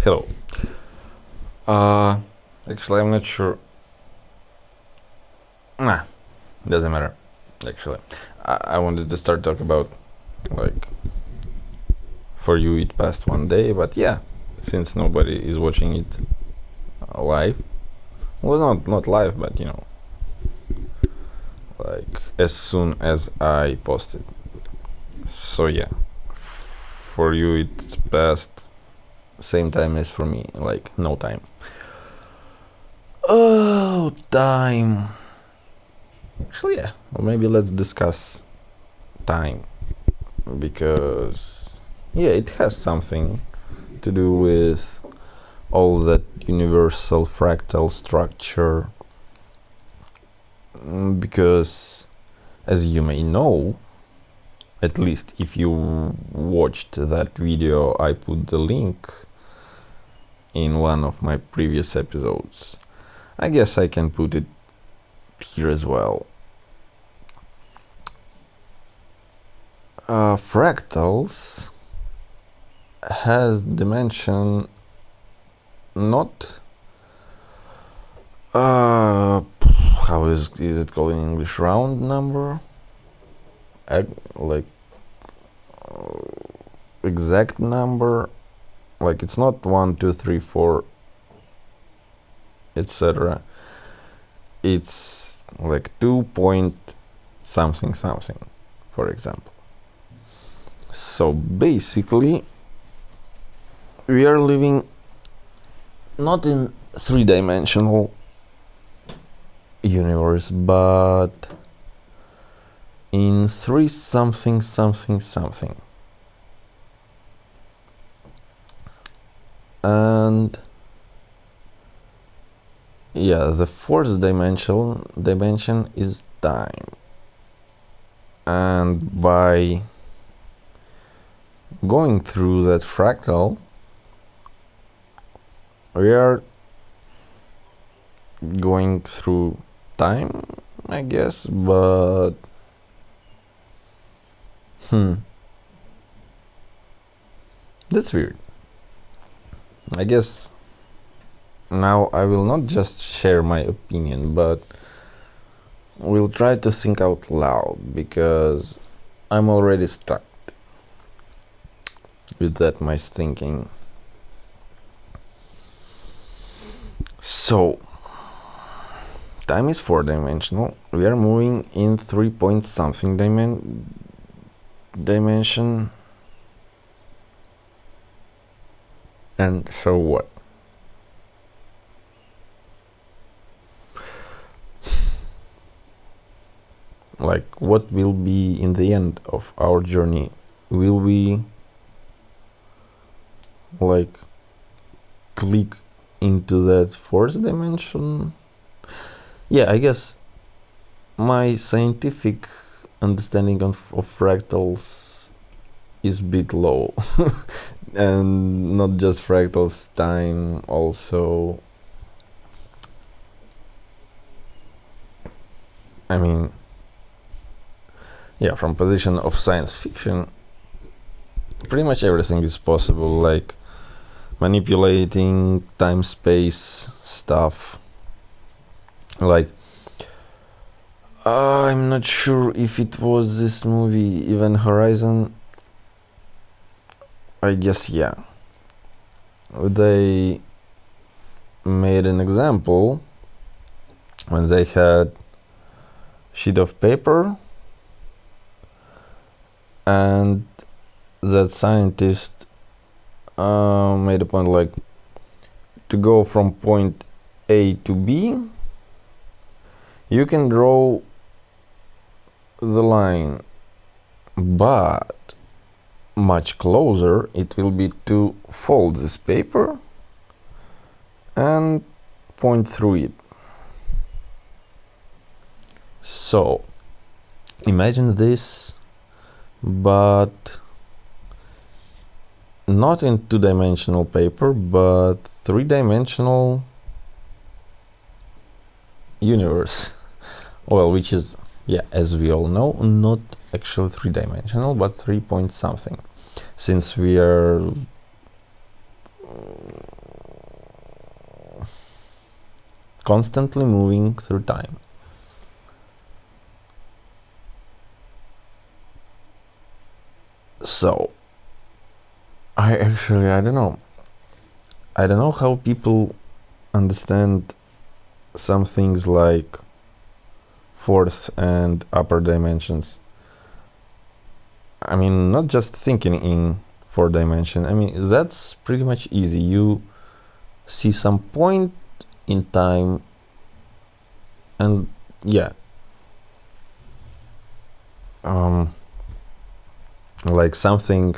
Hello. Uh, Actually, I'm not sure. Nah, doesn't matter. Actually, I wanted to start talk about like for you it passed one day, but yeah, since nobody is watching it live, well, not live, but like as soon as I posted. So yeah, for you it's passed same time as for me, like no time. Oh, time. Actually, yeah. Well, maybe let's discuss time because, yeah, it has something to do with all that universal fractal structure. Because, as you may know, at least if you watched that video, I put the link in one of my previous episodes. I guess I can put it here as well. Fractals has dimension not how is it called in English, round number, like exact number, like it's not 1 2 3 4 etc. It's like 2 point something something, for example. So basically we are living not in three-dimensional universe, but in three something something something. And yeah, the fourth dimension is time. And by going through that fractal, we are going through time, I guess, but that's weird. I guess now I will not just share my opinion, but we'll try to think out loud, because I'm already stuck with that my thinking. So time is four-dimensional. We are moving in 3 point something dimension. And so what? Like, what will be in the end of our journey? Will we like click into that fourth dimension? Yeah, I guess my scientific understanding of fractals is a bit low. And not just fractals, time also. I mean, yeah, from position of science fiction, pretty much everything is possible, like manipulating time-space stuff. Like, I'm not sure if it was this movie Event Horizon. I guess, yeah. They made an example when they had sheet of paper, and that scientist made a point, like, to go from point A to B, you can draw the line, but much closer it will be to fold this paper and point through it. So imagine this, but not in two-dimensional paper, but three-dimensional universe. Well, which is, yeah, as we all know, not actually three-dimensional, but 3 point something, since we are constantly moving through time. So I don't know how people understand some things like fourth and upper dimensions. I mean, not just thinking in four dimension. I mean, that's pretty much easy. You see some point in time, and yeah, like something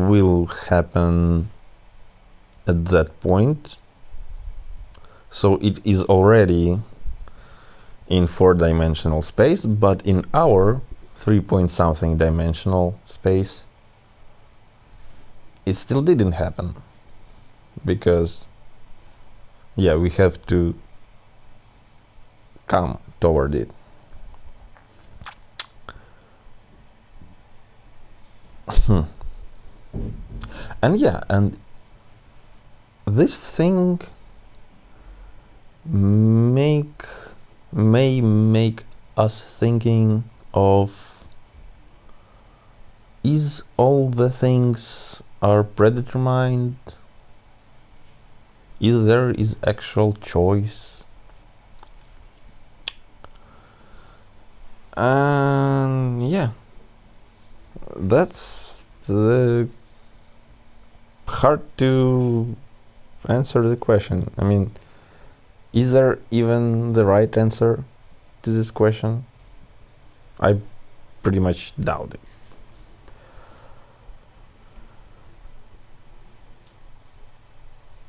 will happen at that point, so it is already in four-dimensional space, but in our 3-point something dimensional space it still didn't happen, because yeah, we have to come toward it. And yeah, and this thing may make us thinking of, is all the things are predetermined? Is there actual choice? And yeah, that's the hard to answer the question. I mean, is there even the right answer to this question? I pretty much doubt it.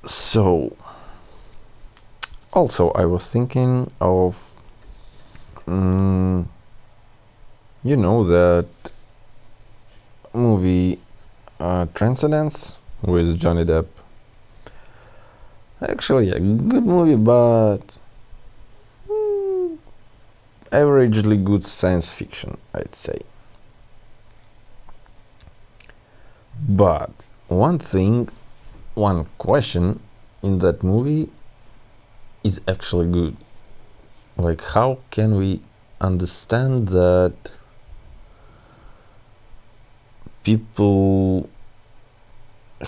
So, also I was thinking of, that movie Transcendence with Johnny Depp. Actually, a good movie, but averagely good science fiction, I'd say. But one question in that movie is actually good. Like, how can we understand that people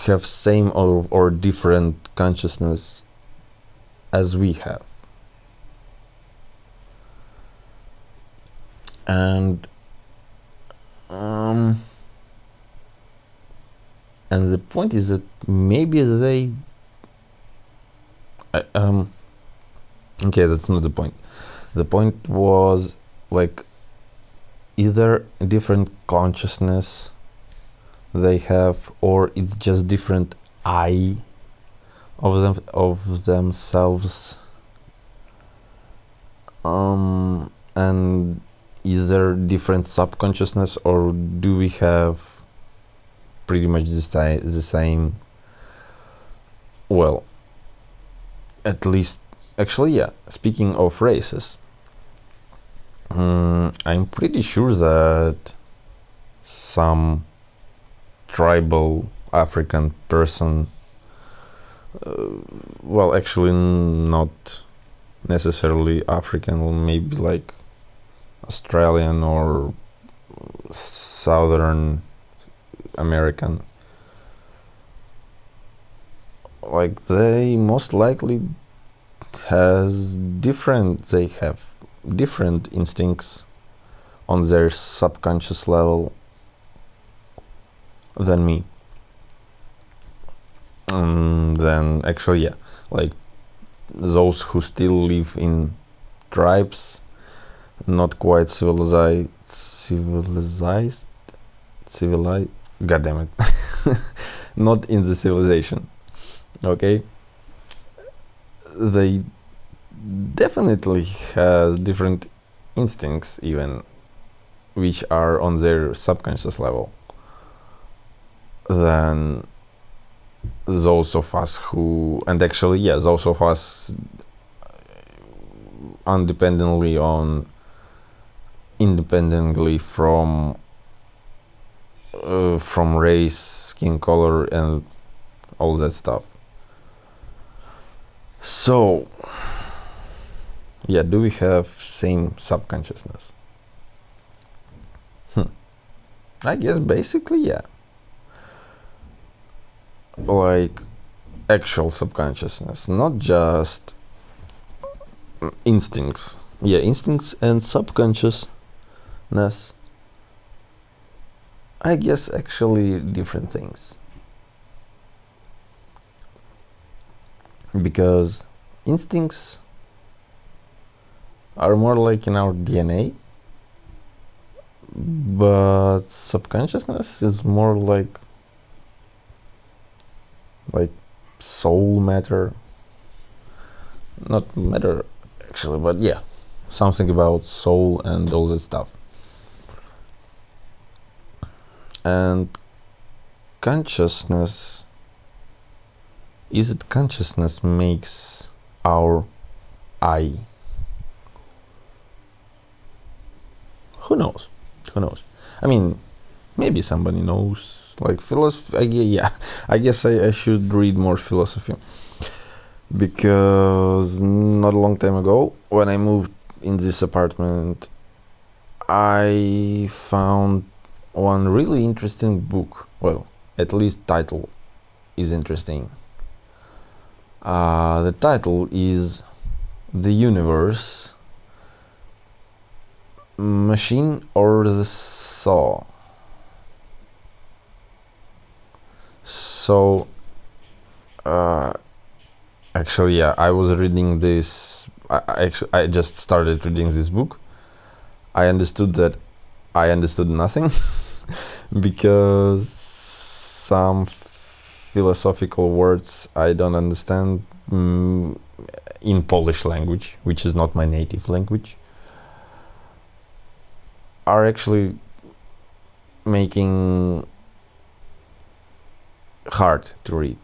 have same or different consciousness as we have? And the point is that maybe they okay, that's not the point. The point was, like, is there a different consciousness they have, or it's just different I of themselves? And is there different subconsciousness, or do we have pretty much the same? Well, at least, actually, yeah, speaking of races, I'm pretty sure that some tribal African person, well, actually not necessarily African, maybe like Australian or Southern American, like, they most likely have different instincts on their subconscious level than me. Then actually, yeah, like, those who still live in tribes, not quite civilized, god damn it, not in the civilization, okay, they definitely has different instincts, even, which are on their subconscious level, than those of us who, and actually, yeah, those of us independently from race, skin color, and all that stuff. So, yeah, do we have same subconsciousness? I guess basically, yeah. Like actual subconsciousness, not just instincts. Yeah, instincts and subconsciousness, I guess actually different things. Because instincts are more like in our DNA, but subconsciousness is more like soul matter. Not matter actually, but yeah, something about soul and all that stuff. And consciousness, is it consciousness makes our I? Who knows? I mean, maybe somebody knows. Like philosophy, yeah. I guess I should read more philosophy. Because not a long time ago, when I moved in this apartment, I found one really interesting book. Well, at least title is interesting. The title is The Universe, Machine or the Saw. So, actually, yeah, I was reading this. I just started reading this book. I understood nothing because some philosophical words I don't understand in Polish language, which is not my native language, are actually making hard to read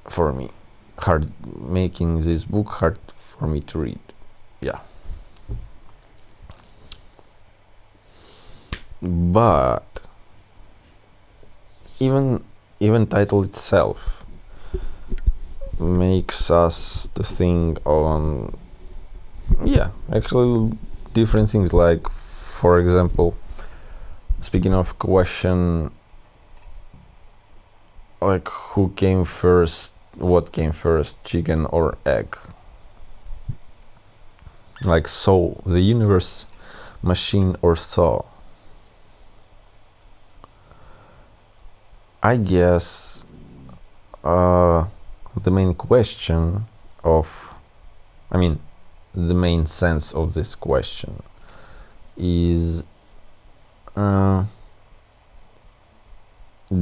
for me. Making this book hard for me to read. Yeah. But even title itself makes us to think on, yeah, actually different things. Like, for example, speaking of question, like who came first, what came first, chicken or egg? Like soul, the universe, machine or saw? I guess the main question the main sense of this question is,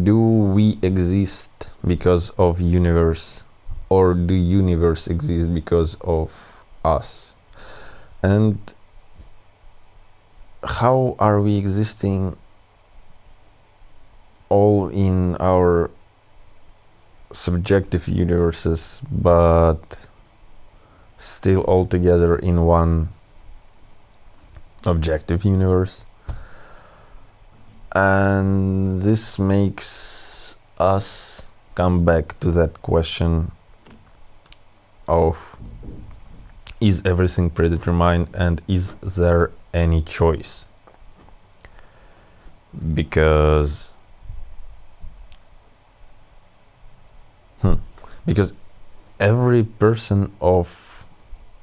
do we exist because of universe, or do universe exist because of us? And how are we existing all in our subjective universes, but still all together in one objective universe? And this makes us come back to that question of, is everything predetermined and is there any choice? Because every person of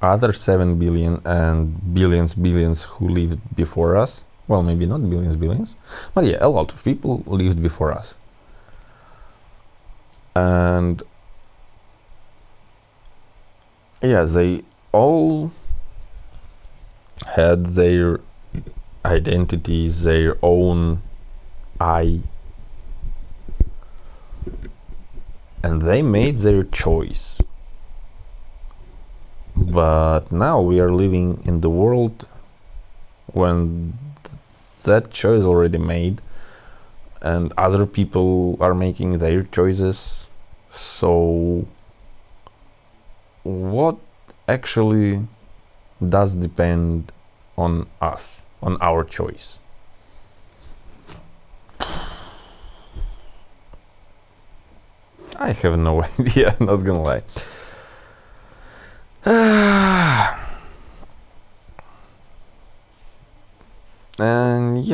other 7 billion and billions who lived before us, well, maybe not billions, but yeah, a lot of people lived before us. And yeah, they all had their identities, their own I, and they made their choice. But now we are living in the world when that choice already made and other people are making their choices. So what actually does depend on us, on our choice? I have no idea, not gonna lie.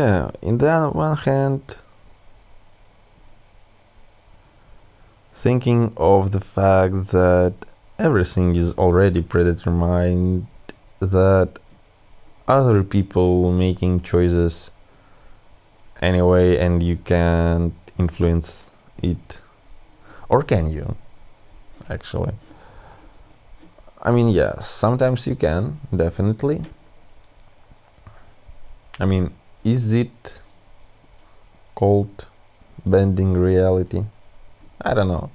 yeah, in the one hand, thinking of the fact that everything is already predetermined, that other people making choices anyway, and you can't influence it. Or can you, actually? I mean, yeah, sometimes you can, definitely. I mean, is it called bending reality? I don't know.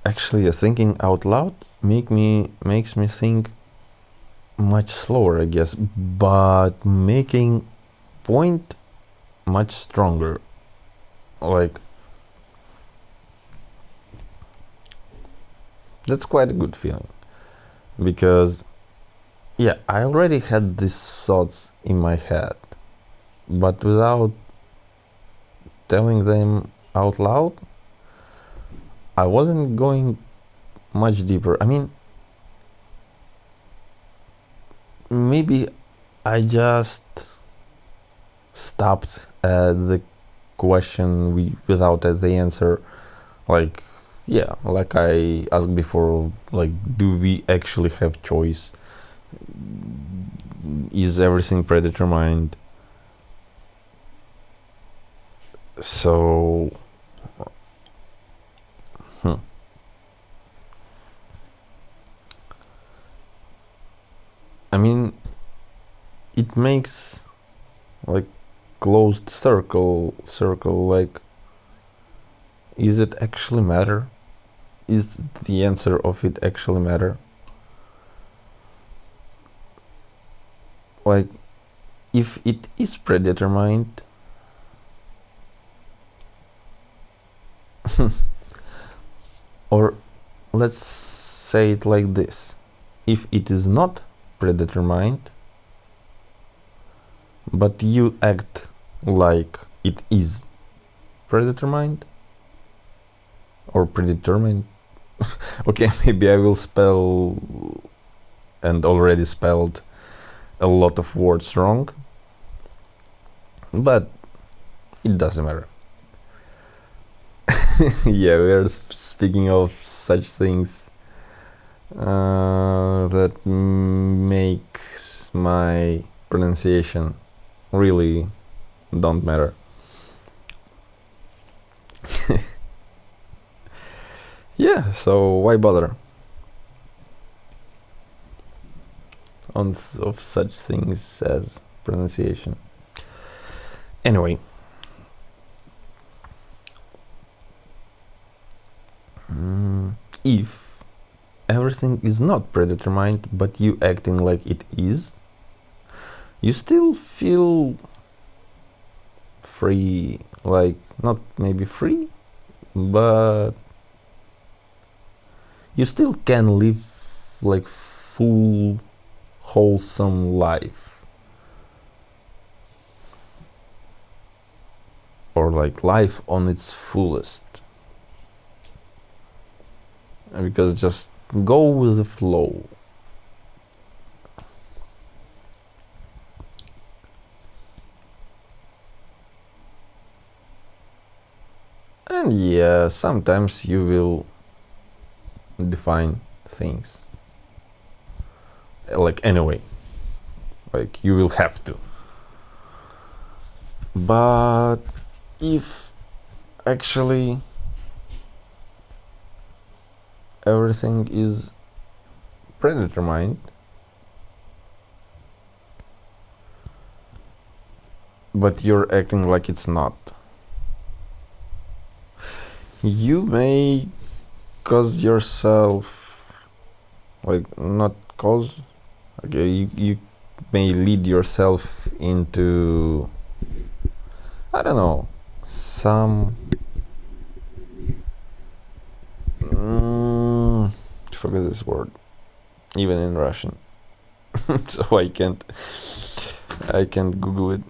Actually, thinking out loud makes me think much slower, I guess, but making point much stronger. Like, that's quite a good feeling, because yeah, I already had these thoughts in my head, but without telling them out loud, I wasn't going much deeper. I mean, maybe I just stopped at the question without the answer. Like, yeah, like I asked before, like, do we actually have choice? Is everything predetermined? So, I mean, it makes like closed circle, like, is it actually matter? Is the answer of it actually matter? Like, if it is predetermined, or let's say it like this, if it is not predetermined, but you act like it is predetermined or predetermined, okay, maybe I will spell and already spelled a lot of words wrong, but it doesn't matter. Yeah, we are speaking of such things that makes my pronunciation really don't matter. Yeah, so why bother of such things as pronunciation? Anyway, if everything is not predetermined but you acting like it is, you still feel free, like, not maybe free, but you still can live like full wholesome life, or like life on its fullest, because just go with the flow. And yeah, sometimes you will define things, like, anyway, like, you will have to. But if actually everything is predetermined, but you're acting like it's not, you may cause yourself, like, not cause, okay, you may lead yourself into, I don't know, some forget this word, even in Russian. So I can't Google it.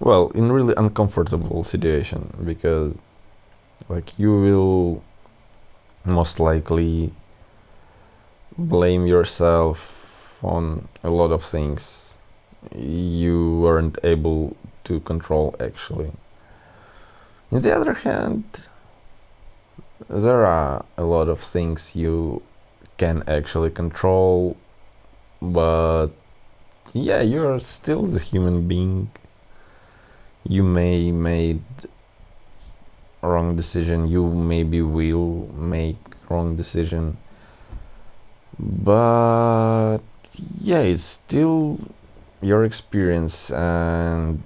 well, in really uncomfortable situation, because like you will most likely blame yourself on a lot of things you weren't able to control actually. On the other hand, there are a lot of things you can actually control, but yeah, you're still the human being. You may made wrong decision, you maybe will make wrong decision, but yeah, it's still your experience, and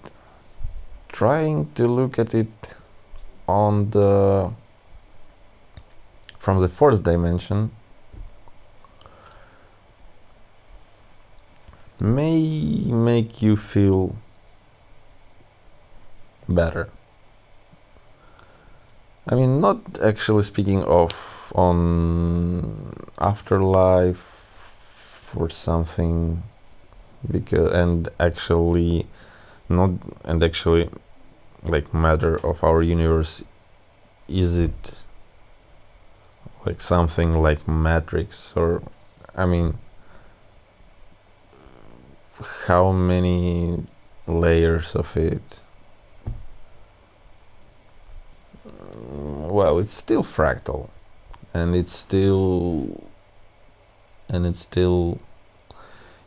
trying to look at it on the from the fourth dimension may make you feel better. I mean, not actually speaking of on afterlife or something, because actually like matter of our universe, is it like something like Matrix, or I mean, how many layers of it? Well, it's still fractal, and it's still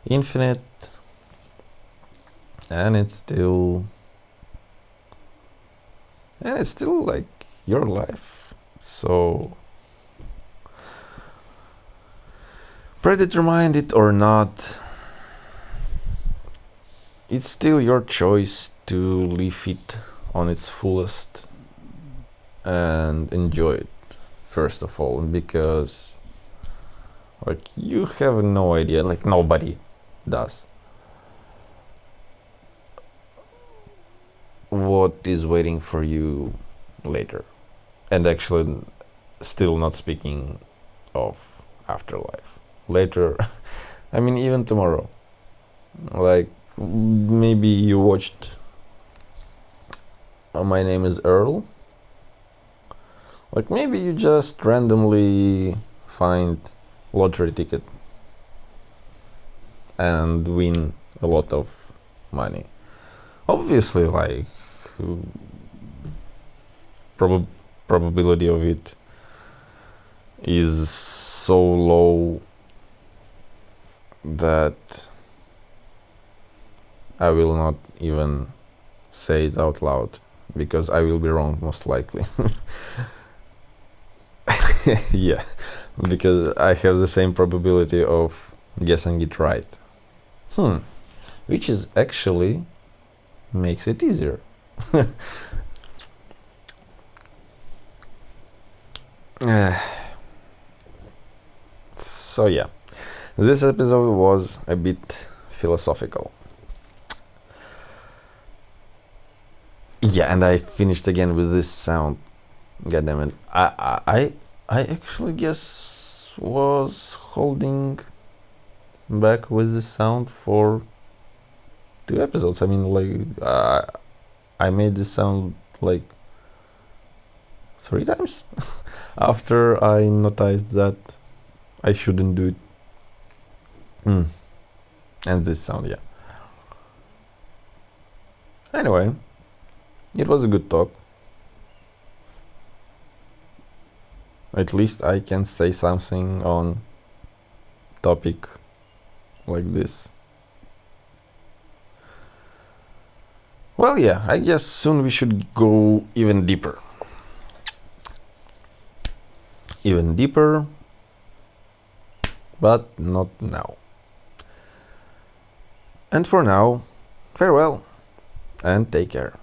infinite, and it's still like your life. So predetermined it or not, it's still your choice to live it on its fullest and enjoy it, first of all, because like you have no idea, like nobody does, what is waiting for you later. And actually, still not speaking of afterlife, later. I mean, even tomorrow, like maybe you watched My Name is Earl. Like maybe you just randomly find lottery ticket and win a lot of money. Obviously, like probability of it is so low that I will not even say it out loud, because I will be wrong most likely. Yeah, because I have the same probability of guessing it right. Which is actually makes it easier. So yeah, this episode was a bit philosophical. Yeah, and I finished again with this sound. God damn it! I actually guess was holding back with the sound for 2 episodes. I mean, like I made this sound like 3 times after I noticed that I shouldn't do it. And this sound, yeah. Anyway, it was a good talk. At least I can say something on topic like this. Well, yeah, I guess soon we should go even deeper. Even deeper, but not now. And for now, farewell and take care.